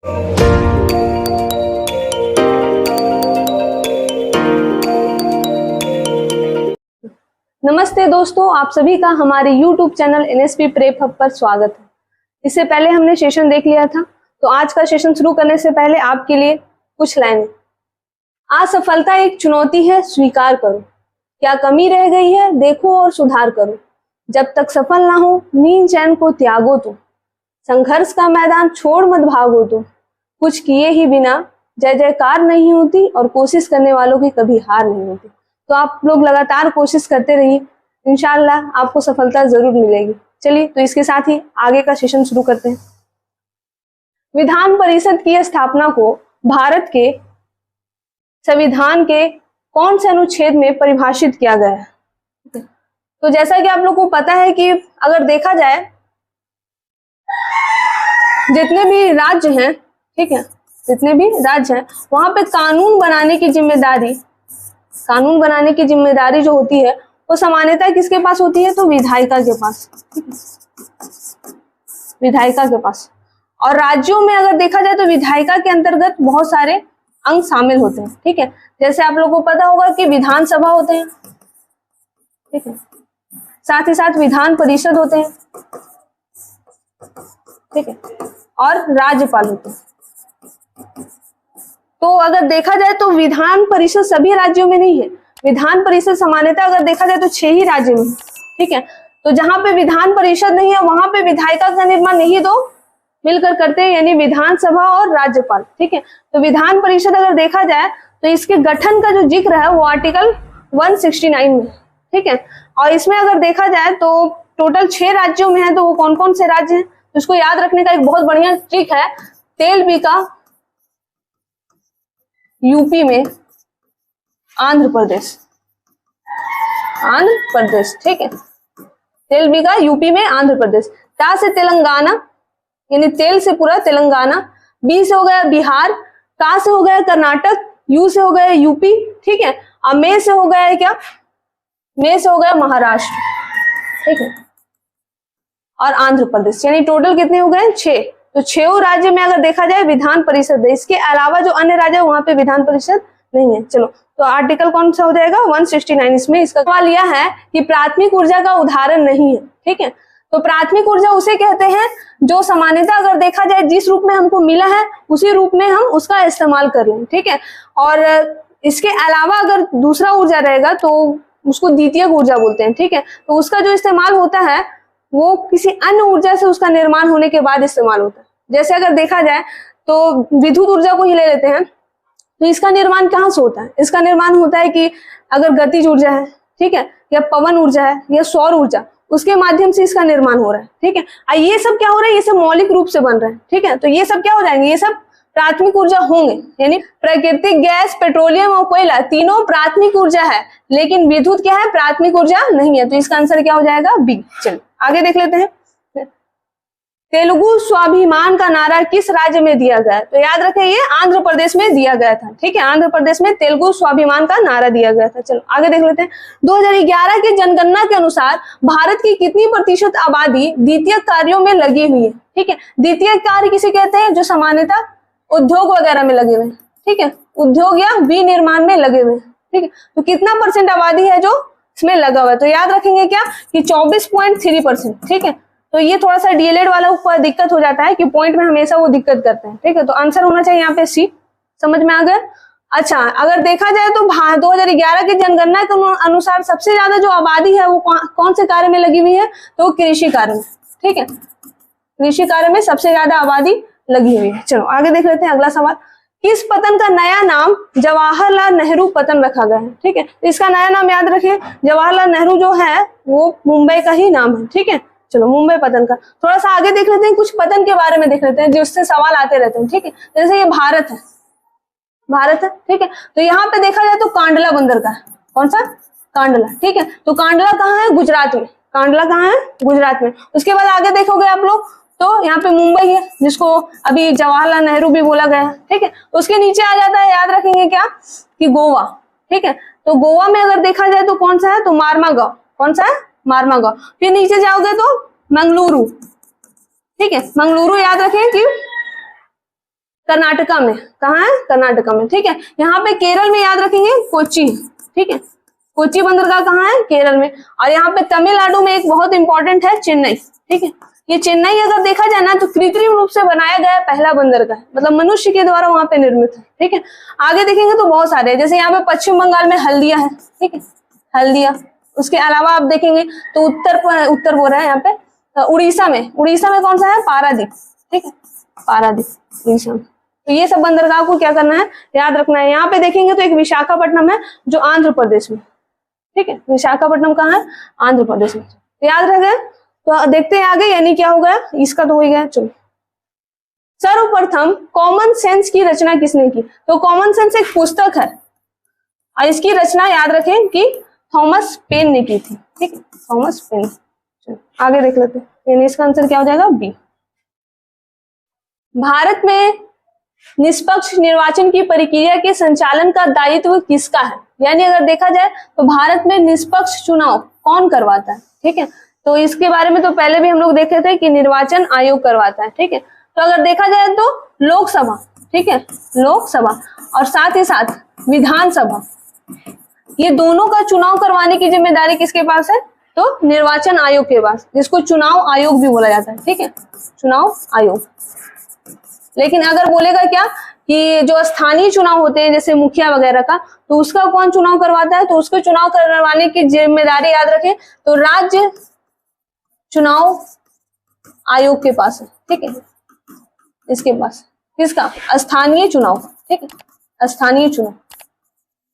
नमस्ते दोस्तों, आप सभी का हमारे YouTube channel NSP prep hub पर स्वागत है। इससे पहले हमने सेशन देख लिया था, तो आज का सेशन शुरू करने से पहले आपके लिए कुछ लाइनें। असफलता एक चुनौती है, स्वीकार करो। क्या कमी रह गई है, देखो और सुधार करो। जब तक सफल ना हो, नींद चैन को त्यागो तुम। संघर्ष का मैदान छोड़ मत भागो तुम। कुछ किए ही बिना जय जयकार नहीं होती, और कोशिश करने वालों की कभी हार नहीं होती। तो आप लोग लगातार कोशिश करते रहिए, इंशाल्लाह आपको सफलता जरूर मिलेगी। चलिए, तो इसके साथ ही आगे का सेशन शुरू करते हैं। विधान परिषद की स्थापना को भारत के संविधान के कौन से अनुच्छेद में परिभाषित किया गया है? तो जैसा कि आप लोग को पता है कि अगर देखा जाए, जितने भी राज्य हैं, ठीक है, जितने भी राज्य हैं, वहां पे कानून बनाने की जिम्मेदारी जो होती है वो सामान्यतः किसके पास होती है? तो विधायिका के पास, विधायिका के पास। और राज्यों में अगर देखा जाए तो विधायिका के अंतर्गत बहुत सारे अंग शामिल होते हैं, ठीक है। जैसे आप लोगों को पता होगा कि विधानसभा होते हैं, ठीक है, साथ ही साथ विधान परिषद होते हैं, ठीक है, और राज्यपाल होते हैं। तो अगर देखा जाए तो विधान परिषद सभी राज्यों में नहीं है। विधान परिषद सामान्यतः अगर देखा जाए तो 6 ही राज्यों में, ठीक है। तो जहां पे विधान परिषद नहीं है वहां पे विधायिका का निर्माण नहीं दो मिलकर करते हैं, यानी विधानसभा और राज्यपाल, ठीक है। तो विधान परिषद अगर देखा जाए तो इसके गठन का जो जिक्र है वो आर्टिकल 169 में, ठीक है। और इसमें अगर देखा जाए तो टोटल 6 राज्यों में है। तो वो कौन कौन से राज्य हैं? तो इसको याद रखने का एक बहुत बढ़िया ट्रिक है। तेलबिका यूपी में, आंध्र प्रदेश, ठीक है, तेलबिका यूपी में, आंध्र प्रदेश। ता से तेलंगाना, यानी तेल से पूरा तेलंगाना। बी से हो गया बिहार। का से हो गया कर्नाटक। यू से हो गया यूपी, ठीक है। और मे से हो गया क्या? मे से हो गया महाराष्ट्र, ठीक है, और आंध्र प्रदेश। यानी टोटल कितने हो गए? 6। तो 6 राज्य में अगर देखा जाए विधान परिषद है। इसके अलावा जो अन्य राज्य है वहां पे विधान परिषद नहीं है। चलो, तो आर्टिकल कौन सा हो जाएगा? 169। इसमें इसका सवाल यह है कि प्राथमिक ऊर्जा का उदाहरण नहीं है, ठीक है। तो प्राथमिक ऊर्जा उसे कहते हैं जो सामान्यतः अगर देखा जाए जिस रूप में हमको मिला है उसी रूप में हम उसका इस्तेमाल कर लें, ठीक है। और इसके अलावा अगर दूसरा ऊर्जा रहेगा तो उसको द्वितीयक ऊर्जा बोलते हैं, ठीक है। तो उसका जो इस्तेमाल होता है वो किसी अन्य ऊर्जा से उसका निर्माण होने के बाद इस्तेमाल होता है। जैसे अगर देखा जाए तो विद्युत ऊर्जा को ही ले लेते हैं, तो इसका निर्माण कहाँ से होता है? इसका निर्माण होता है कि अगर गतिज ऊर्जा है, ठीक है, या पवन ऊर्जा है, या सौर ऊर्जा, उसके माध्यम से इसका निर्माण हो रहा है, ठीक है। ये सब क्या हो रहा है? ये सब मौलिक रूप से बन रहे हैं, ठीक है। तो ये सब क्या हो जाएंगे? ये सब प्राथमिक ऊर्जा होंगे। यानी प्राकृतिक गैस, पेट्रोलियम और कोयला तीनों प्राथमिक ऊर्जा है, लेकिन विद्युत क्या है? प्राथमिक ऊर्जा नहीं है। तो इसका आंसर क्या हो जाएगा? बी। चलो आगे देख लेते हैं। तेलुगु स्वाभिमान का नारा किस राज्य में दिया गया? तो याद रखें ये आंध्र प्रदेश में दिया गया था, ठीक है। आंध्र प्रदेश में तेलुगु स्वाभिमान का नारा दिया गया था। चलो आगे देख लेते हैं। 2011 की जनगणना के अनुसार भारत की कितनी प्रतिशत आबादी द्वितीयक कार्यों में लगी हुई है? ठीक है, द्वितीयक कार्य किसे कहते हैं? जो सामान्यतः उद्योग वगैरह में लगे हुए, ठीक है, उद्योग या विनिर्माण में लगे हुए, ठीक है। तो कितना % आबादी है जो इसमें लगा हुआ है? तो याद रखेंगे क्या कि 24.3%, ठीक है। तो ये थोड़ा सा डीएलएड वालों को दिक्कत हो जाता है कि पॉइंट में हमेशा वो दिक्कत करते हैं, ठीक है। तो आंसर होना चाहिए यहाँ पे सी। समझ में आ गया? अच्छा, अगर देखा जाए तो 2011 की जनगणना के अनुसार सबसे ज्यादा जो आबादी है वो कौन से कार्य में लगी हुई है? तो कृषि कार्य में, ठीक है, कृषि कार्य में सबसे ज्यादा आबादी लगी हुई है। चलो आगे देख लेते हैं अगला सवाल। किस पतन का नया नाम जवाहरलाल नेहरू पतन रखा गया है? ठीक है, तो इसका नया नाम याद रखिए। जवाहरलाल नेहरू जो है वो मुंबई का ही नाम है, ठीक है। चलो मुंबई पतन का थोड़ा सा आगे देख लेते हैं, कुछ पतन के बारे में देख लेते हैं जिससे सवाल आते रहते हैं, ठीक है। जैसे ये भारत है, ठीक है। तो यहाँ पे देखा जाए तो कांडला बंदर का है। कौन सा? कांडला, ठीक है। तो कांडला कहाँ है? गुजरात में। कांडला कहाँ है? गुजरात में। उसके बाद आगे देखोगे आप लोग तो यहाँ पे मुंबई है, जिसको अभी जवाहरलाल नेहरू भी बोला गया है, ठीक है। उसके नीचे आ जाता है, याद रखेंगे क्या, कि गोवा, ठीक है। तो गोवा में अगर देखा जाए तो कौन सा है? तो मार्मागांव। कौन सा है? मार्मागांव। फिर नीचे जाओगे तो मंगलुरु, ठीक है। मंगलुरु याद रखें कि कर्नाटका में, कहाँ है? कर्नाटका में, ठीक है। यहाँ पे केरल में याद रखेंगे कोच्चि, ठीक है, कोच्चि बंदरगाह कहाँ है? केरल में। और यहाँ पे तमिलनाडु में एक बहुत इंपॉर्टेंट है चेन्नई, ठीक है। ये चेन्नई अगर देखा जाए ना तो कृत्रिम रूप से बनाया गया पहला बंदरगाह है, मतलब मनुष्य के द्वारा वहां पे निर्मित है, ठीक है। आगे देखेंगे तो बहुत सारे, जैसे यहाँ पे पश्चिम बंगाल में हल्दिया है, ठीक है, हल्दिया। उसके अलावा आप देखेंगे तो उत्तर बोल रहा है यहाँ पे उड़ीसा में कौन सा है? पारादीप, ठीक है, पारादीप उड़ीसा में। तो ये सब बंदरगाह को क्या करना है? याद रखना है। यहाँ पे देखेंगे तो एक विशाखापट्टनम है जो आंध्र प्रदेश में, ठीक है, विशाखापट्टनम कहाँ है? आंध्र प्रदेश में। तो याद रह गए। तो देखते हैं आगे, यानी क्या हो गया? इसका तो हो गया। चलो, सर्वप्रथम कॉमन सेंस की रचना किसने की? तो कॉमन सेंस एक पुस्तक है और इसकी रचना याद रखें कि थॉमस पेन ने की थी, ठीक है, थॉमस पेन। चलो आगे देख लेते हैं, यानी इसका आंसर क्या हो जाएगा? बी। भारत में निष्पक्ष निर्वाचन की प्रक्रिया के संचालन का दायित्व किसका है? यानी अगर देखा जाए तो भारत में निष्पक्ष चुनाव कौन करवाता है, ठीक है। तो इसके बारे में तो पहले भी हम लोग देखे थे कि निर्वाचन आयोग करवाता है, ठीक है। तो अगर देखा जाए तो लोकसभा, ठीक है, लोकसभा और साथ ही साथ विधानसभा, ये दोनों का चुनाव करवाने की जिम्मेदारी किसके पास है? तो निर्वाचन आयोग के पास, जिसको चुनाव आयोग भी बोला जाता है, ठीक है, चुनाव आयोग। लेकिन अगर बोलेगा क्या कि जो स्थानीय चुनाव होते हैं जैसे मुखिया वगैरह का, तो उसका कौन चुनाव करवाता है? तो उसको चुनाव करवाने की जिम्मेदारी याद रखें तो राज्य चुनाव आयोग के पास है, ठीक है, इसके पास। किसका? स्थानीय चुनाव, ठीक है, स्थानीय चुनाव,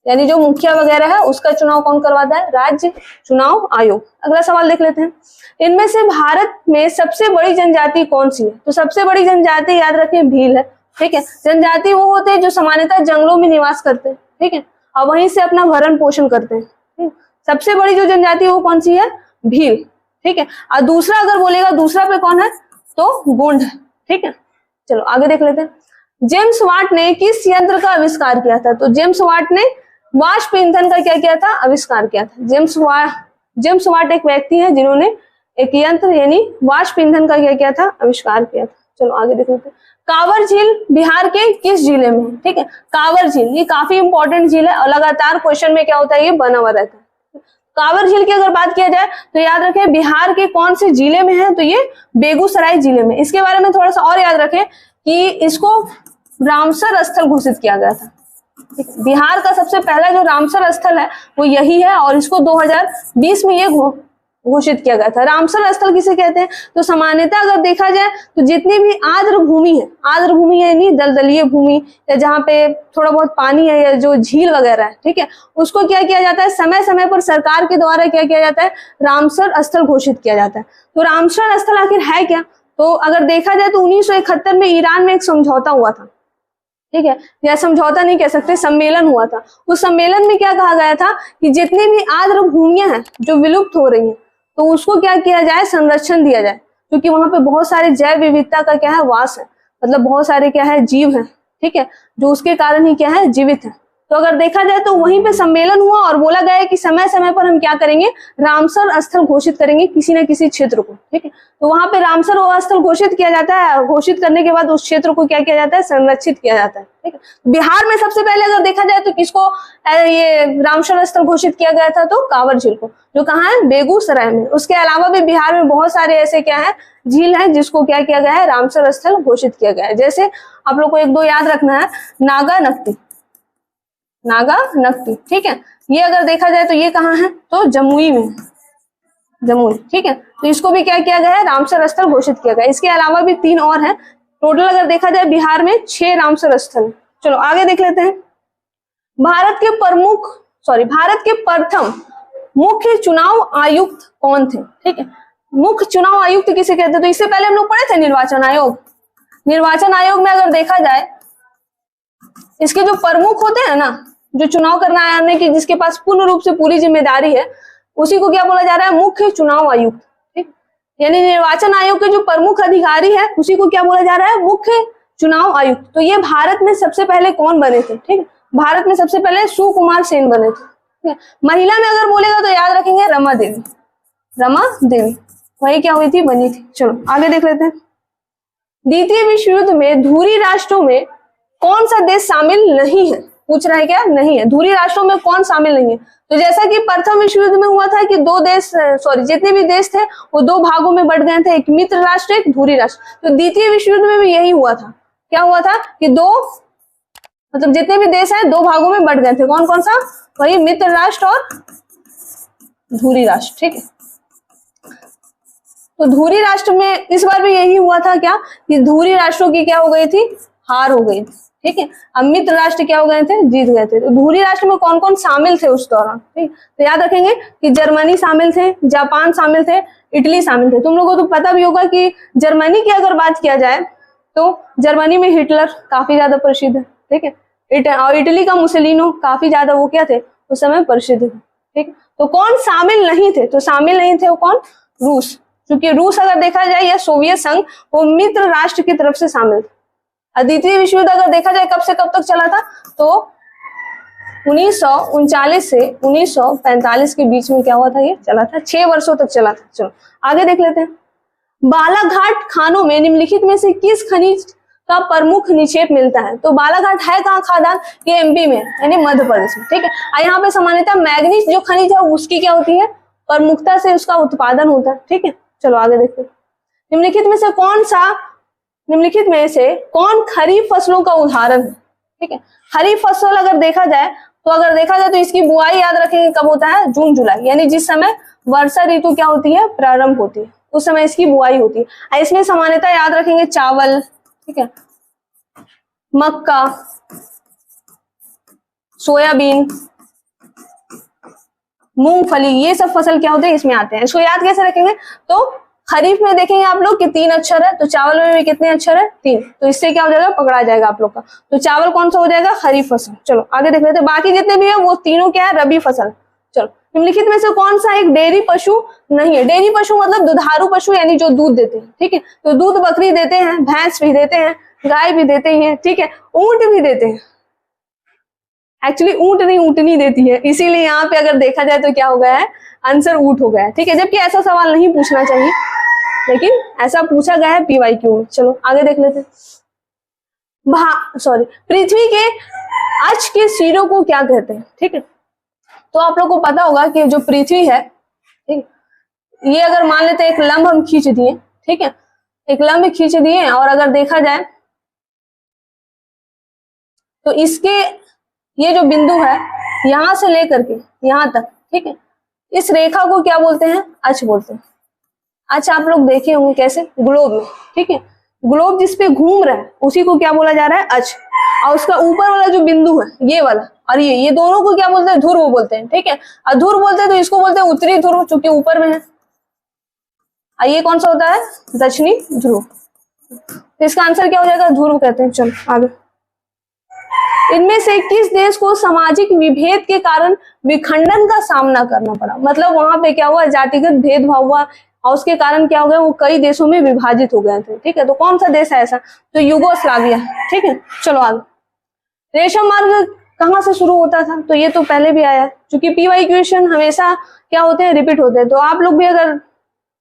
यानी जो मुखिया वगैरह है उसका चुनाव कौन करवाता है? राज्य चुनाव आयोग। अगला सवाल देख लेते हैं, इनमें से भारत में सबसे बड़ी जनजाति कौन सी है? तो सबसे बड़ी जनजाति याद रखें भील है, ठीक है। जनजाति वो होते हैं जो सामान्यतः जंगलों में निवास करते हैं, ठीक है, और वहीं से अपना भरण पोषण करते हैं। सबसे बड़ी जो जनजाति है वो कौन सी है? भील, ठीक है। और दूसरा अगर बोलेगा, दूसरा पे कौन है? तो गोंड है, ठीक है। चलो आगे देख लेते हैं, जेम्स वाट ने किस यंत्र का आविष्कार किया था? तो जेम्स वाट ने वाष्प ईंधन का क्या किया था? आविष्कार किया था। जेम्स वाट एक व्यक्ति है जिन्होंने एक यंत्र यानी वाष्प ईंधन का क्या किया था? आविष्कार किया था। चलो आगे देख लेते हैं, कांवर झील बिहार के किस जिले में है? ठीक है, कांवर झील ये काफी इंपॉर्टेंट झील है और लगातार क्वेश्चन में क्या होता है? ये बना हुआ रहता है। कांवर झील की अगर बात किया जाए तो याद रखें बिहार के कौन से जिले में है? तो ये बेगूसराय जिले में। इसके बारे में थोड़ा सा और याद रखें कि इसको रामसर स्थल घोषित किया गया था। बिहार का सबसे पहला जो रामसर स्थल है वो यही है और इसको 2020 में ये घोषित किया गया था। रामसर स्थल किसे कहते हैं? तो सामान्यतः अगर देखा जाए तो जितनी भी आर्द्र भूमि है यानी दलदलीय भूमि या जहाँ पे थोड़ा बहुत पानी है या जो झील वगैरह है, ठीक है, उसको क्या किया जाता है? समय समय पर सरकार के द्वारा क्या किया जाता है? रामसर स्थल घोषित किया जाता है। तो रामसर स्थल आखिर है क्या? तो अगर देखा जाए तो 1971 में ईरान में एक समझौता हुआ था, ठीक है, या समझौता नहीं कह सकते, सम्मेलन हुआ था। उस सम्मेलन में क्या कहा गया था कि जितनी भी आर्द्र भूमियां हैं जो विलुप्त हो रही हैं तो उसको क्या किया जाए? संरक्षण दिया जाए, क्योंकि वहां पे बहुत सारे जैव विविधता का क्या है? वास है, मतलब बहुत सारे क्या है? जीव हैं, ठीक है, जो उसके कारण ही क्या है? जीवित है। तो अगर देखा जाए तो वहीं पे सम्मेलन हुआ और बोला गया है कि समय समय पर हम क्या करेंगे? रामसर स्थल घोषित करेंगे किसी न किसी क्षेत्र को, ठीक है। तो वहां पे रामसर स्थल घोषित किया जाता है। घोषित करने के बाद उस क्षेत्र को क्या किया जाता है? संरक्षित किया जाता है, ठीक है। बिहार में सबसे पहले अगर देखा जाए तो किसको ये रामसर स्थल घोषित किया गया था? तो कांवर झील को, जो कहाँ है? बेगूसराय में। उसके अलावा भी बिहार में बहुत सारे ऐसे क्या है? झील है जिसको क्या किया गया है? रामसर स्थल घोषित किया गया है। जैसे आप लोग को एक दो याद रखना है, नागा नकटी, ठीक है, ये अगर देखा जाए तो ये कहाँ है? तो जमुई में, जमुई, ठीक है। तो इसको भी क्या किया गया है? रामसर स्थल घोषित किया गया। इसके अलावा भी 3 और हैं। टोटल अगर देखा जाए बिहार में 6 रामसर स्थल। चलो आगे देख लेते हैं, भारत के प्रथम मुख्य चुनाव आयुक्त कौन थे? ठीक है, मुख्य चुनाव आयुक्त किसे कहते हैं? तो इससे पहले हम लोग पढ़े थे निर्वाचन आयोग। निर्वाचन आयोग में अगर देखा जाए इसके जो प्रमुख होते हैं ना, जो चुनाव करने की जिसके पास पूर्ण रूप से पूरी जिम्मेदारी है, उसी को क्या बोला जा रहा है? मुख्य चुनाव आयुक्त, ठीक, यानी निर्वाचन आयोग के जो प्रमुख अधिकारी है उसी को क्या बोला जा रहा है? मुख्य चुनाव आयुक्त। तो ये भारत में सबसे पहले कौन बने थे? ठीक है, भारत में सबसे पहले सुकुमार सेन बने थे, ठीक है। महिला में अगर बोलेगा तो याद रखेंगे रमा देवी, वही क्या हुई थी? बनी थी। चलो आगे देख लेते हैं, द्वितीय विश्व युद्ध में धुरी राष्ट्रों में कौन सा देश शामिल नहीं है, पूछ रहा है क्या, नहीं है। धुरी राष्ट्रों में कौन शामिल नहीं है? तो जैसा कि प्रथम विश्व युद्ध में हुआ था कि दो देश, जितने भी देश थे वो दो भागों में बढ़ गए थे, एक मित्र राष्ट्र, एक धुरी राष्ट्र। तो द्वितीय विश्व युद्ध में भी यही हुआ था। क्या हुआ था कि दो, मतलब जितने भी देश हैं दो भागों में बढ़ गए थे। कौन कौन सा? वही मित्र राष्ट्र और धुरी राष्ट्र, ठीक है। तो धुरी राष्ट्र में इस बार भी यही हुआ था क्या कि धुरी राष्ट्रों की क्या हो गई थी, हार हो गई थी, ठीक है। अब मित्र राष्ट्र क्या हो गए थे, जीत गए थे। तो धुरी राष्ट्र में कौन कौन शामिल थे उस दौरान, ठीक। तो याद रखेंगे कि जर्मनी शामिल थे, जापान शामिल थे, इटली शामिल थे। तुम लोगों को तो पता भी होगा कि जर्मनी की अगर बात किया जाए तो जर्मनी में हिटलर काफी ज्यादा प्रसिद्ध है, ठीक है। और इटली का मुसोलिनो काफी ज्यादा वो क्या थे उस समय प्रसिद्ध थे, ठीक। तो कौन शामिल नहीं थे? तो शामिल नहीं थे वो कौन? रूस। क्योंकि रूस अगर देखा जाए या सोवियत संघ, वो मित्र राष्ट्र की तरफ से शामिल थे। द्वितीय विश्व युद्ध अगर देखा जाए कब से कब तक चला था, तो 1939 से 1945 के बीच में क्या हुआ था, ये चला था, 6 वर्षों तक चला था। चलो आगे देख लेते हैं। बालाघाट खानों में निम्नलिखित में से किस खनिज का प्रमुख निक्षेप मिलता है? तो बालाघाट है कहाँ खादान? ये एमपी में यानी मध्य प्रदेश में, ठीक है। और यहाँ पे सामान्यतः मैग्नीज जो खनिज है उसकी क्या होती है, प्रमुखता से उसका उत्पादन होता है, ठीक है। चलो आगे देखते हैं। निम्नलिखित में से कौन खरीफ फसलों का उदाहरण है, ठीक है। खरीफ फसल अगर देखा जाए तो इसकी बुआई याद रखेंगे कब होता है, जून जुलाई, यानी जिस समय वर्षा ऋतु क्या होती है, प्रारंभ होती है, उस समय इसकी बुआई होती है। इसमें सामान्यतः याद रखेंगे चावल, ठीक है, मक्का, सोयाबीन, मूंगफली, ये सब फसल क्या होते हैं इसमें आते हैं। इसको याद कैसे रखेंगे? तो खरीफ में देखेंगे आप लोग कि 3 अक्षर है, तो चावल में भी कितने अक्षर है, 3। तो इससे क्या हो जाएगा, पकड़ा जाएगा आप लोग का। तो चावल कौन सा हो जाएगा, खरीफ फसल। चलो आगे देख लेते हैं। बाकी जितने भी है वो तीनों क्या है, रबी फसल। चलो निम्नलिखित में से कौन सा एक डेयरी पशु नहीं है? डेयरी पशु मतलब दुधारू पशु, यानी जो दूध देते हैं, ठीक है। तो दूध बकरी देते हैं, भैंस भी देते हैं, गाय भी देते हैं, ठीक है, ऊंट भी देते हैं। एक्चुअली ऊंट नहीं, ऊंटनी देती है, इसीलिए यहाँ पे अगर देखा जाए तो क्या हो गया है, आंसर ऊंट हो गया है, ठीक है। जबकि ऐसा सवाल नहीं पूछना चाहिए, लेकिन ऐसा पूछा गया है PYQ में। चलो आगे देख लेते हैं। पृथ्वी के अक्ष के सिरों को क्या कहते हैं, ठीक है। तो आप लोग को पता होगा कि जो पृथ्वी है, ठीक, ये अगर मान लेते हैं एक लंब हम खींच दिए, ठीक है, एक लंब खींच दिए, और अगर देखा जाए तो इसके ये जो बिंदु है यहां से लेकर के यहां तक, ठीक है, इस रेखा को क्या बोलते हैं, अक्ष बोलते हैं। अच्छा आप लोग देखे होंगे कैसे, ग्लोब में, ठीक है, ग्लोब जिसपे घूम रहा है उसी को क्या बोला जा रहा है, अक्ष। और उसका ऊपर वाला जो बिंदु है ये वाला और ये दोनों को क्या बोलते हैं, ध्रुव बोलते हैं, ठीक है। और ध्रुव बोलते हैं तो इसको बोलते हैं उत्तरी ध्रुव, चूंकि ऊपर में है। और ये कौन सा होता है, दक्षिणी ध्रुव। तो इसका आंसर क्या हो जाएगा, ध्रुव कहते हैं। चलो आगे। इनमें से किस देश को सामाजिक विभेद के कारण विखंडन का सामना करना पड़ा? मतलब वहां पे क्या हुआ, जातिगत भेदभाव हुआ और उसके कारण क्या हो गया, वो कई देशों में विभाजित हो गए थे, ठीक है। तो कौन सा देश है ऐसा, तो युगोस्लाविया, ठीक है। चलो आगे। रेशम मार्ग कहाँ से शुरू होता था? तो ये तो पहले भी आया है, क्योंकि PYQ क्वेश्चन हमेशा क्या होते हैं, रिपीट होते हैं। तो आप लोग भी अगर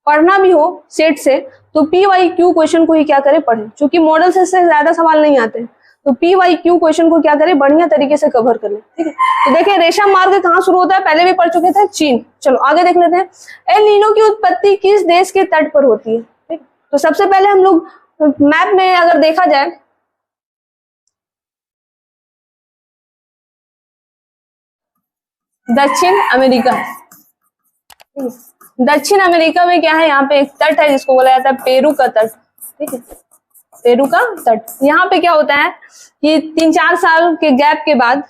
पढ़ना भी हो सेट से तो PYQ क्वेश्चन को ही क्या करें, पढ़ें, क्योंकि मॉडल से ज्यादा सवाल नहीं आते हैं। तो PYQ क्वेश्चन को क्या करें, बढ़िया तरीके से कवर कर ले, ठीक है। तो देखिए रेशम मार्ग कहाँ शुरू होता है, पहले भी पढ़ चुके थे, चीन। चलो आगे देख लेते हैं। एल नीनो की उत्पत्ति किस देश के तट पर होती है, ठीक। तो सबसे पहले हम लोग मैप में अगर देखा जाए दक्षिण अमेरिका, दक्षिण अमेरिका में क्या है, यहाँ पे एक तट है जिसको बोला जाता है पेरू का तट, ठीक है, पेरू का तट। यहाँ पे क्या होता है कि 3-4 साल के गैप के बाद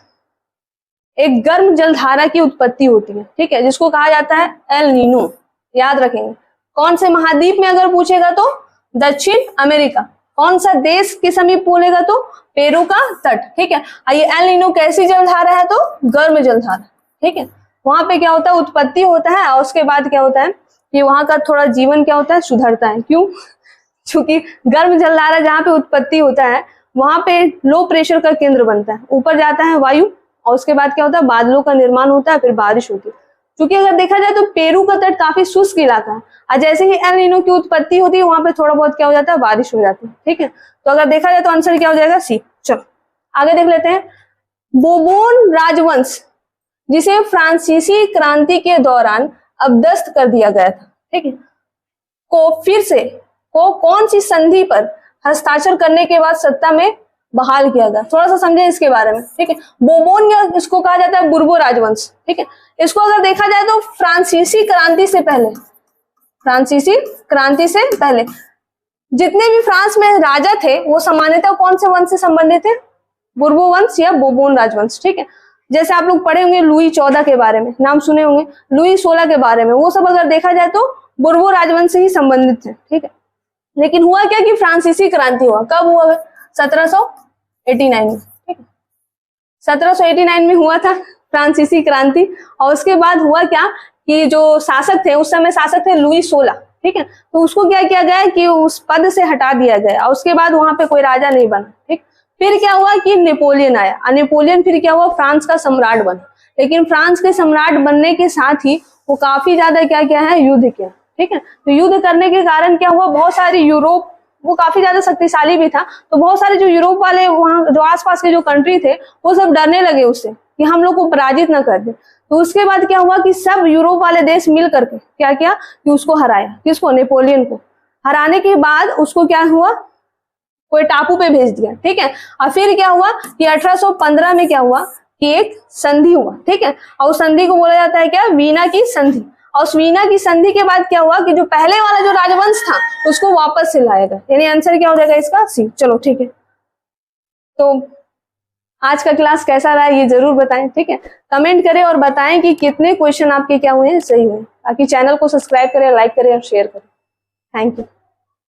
एक गर्म जलधारा की उत्पत्ति होती है, ठीक है, जिसको कहा जाता है एल नीनो। याद रखेंगे। कौन से महाद्वीप में अगर पूछेगा तो दक्षिण अमेरिका। कौन सा देश के समीप बोलेगा तो पेरू का तट, ठीक है। ये एल नीनो कैसी जलधारा है, तो गर्म जलधारा, ठीक है। वहां पे क्या होता है, उत्पत्ति होता है और उसके बाद क्या होता है कि वहां का थोड़ा जीवन क्या होता है, सुधरता है। क्यों? क्योंकि गर्म जलधारा जहाँ पे उत्पत्ति होता है वहां पे लो प्रेशर का केंद्र बनता है, ऊपर जाता है वायु और उसके बाद क्या होता है, बादलों का निर्माण होता है, फिर बारिश होती है। क्योंकि अगर देखा जाए तो पेरू का तट काफी शुष्क इलाका है और जैसे ही एल नीनो की उत्पत्ति होती है वहां पे थोड़ा बहुत क्या हो जाता है, बारिश हो जाती है, ठीक है। तो अगर देखा जाए तो आंसर क्या हो जाएगा, सी। चलो आगे देख लेते हैं, बोबोन राजवंश जिसे फ्रांसीसी क्रांति के दौरान अपदस्थ कर दिया गया था, ठीक है, को फिर से कौन सी संधि पर हस्ताक्षर करने के बाद सत्ता में बहाल किया गया। थोड़ा सा समझे इसके बारे में, ठीक है। बोबोन या इसको कहा जाता है बुर्बो राजवंश, ठीक है। इसको अगर देखा जाए तो फ्रांसीसी क्रांति से पहले जितने भी फ्रांस में राजा थे वो सामान्यतः कौन से वंश से संबंधित थे, बुर्बो वंश या बोबोन राजवंश, ठीक है। जैसे आप लोग पढ़े होंगे लुई 14 के बारे में, नाम सुने होंगे, लुई 16 के बारे में, वो सब अगर देखा जाए तो बुर्बो राजवंश से ही संबंधित है, ठीक है। लेकिन हुआ क्या कि फ्रांसीसी क्रांति हुआ, कब हुआ, 1789 में, ठीक है। 1789 में हुआ था फ्रांसीसी क्रांति। और उसके बाद हुआ क्या कि जो शासक थे उस समय शासक थे लुई 16, ठीक है। तो उसको क्या किया गया कि उस पद से हटा दिया गया और उसके बाद वहां पे कोई राजा नहीं बना, ठीक। फिर क्या हुआ कि नेपोलियन आया, नेपोलियन फिर क्या हुआ, फ्रांस का सम्राट बना। लेकिन फ्रांस के सम्राट बनने के साथ ही वो काफी ज्यादा क्या किया है, युद्ध किया, ठीक है। तो युद्ध करने के कारण क्या हुआ, बहुत सारे यूरोप, वो काफी ज्यादा शक्तिशाली भी था, तो बहुत सारे जो यूरोप वाले वहां जो आसपास के जो कंट्री थे वो सब डरने लगे उससे कि हम लोग को पराजित न कर दे। तो उसके बाद क्या हुआ कि सब यूरोप वाले देश मिल करके क्या किया कि उसको हराया, किसको, नेपोलियन को। हराने के बाद उसको क्या हुआ, कोई टापू पे भेज दिया, ठीक है। और फिर क्या हुआ कि 1815 में क्या हुआ कि एक संधि हुआ, ठीक है। और उस संधि को बोला जाता है क्या, वीना की संधि। और उस वीना की संधि के बाद क्या हुआ कि जो पहले वाला जो राजवंश था उसको वापस से लाया गया, यानी आंसर क्या हो जाएगा इसका, सी। चलो ठीक है, तो आज का क्लास कैसा रहा ये जरूर बताएं, ठीक है। कमेंट करें और बताएं कि कितने क्वेश्चन आपके क्या हुए हैं, सही हुए। बाकी चैनल को सब्सक्राइब करें, लाइक करें और शेयर करें। Thank you.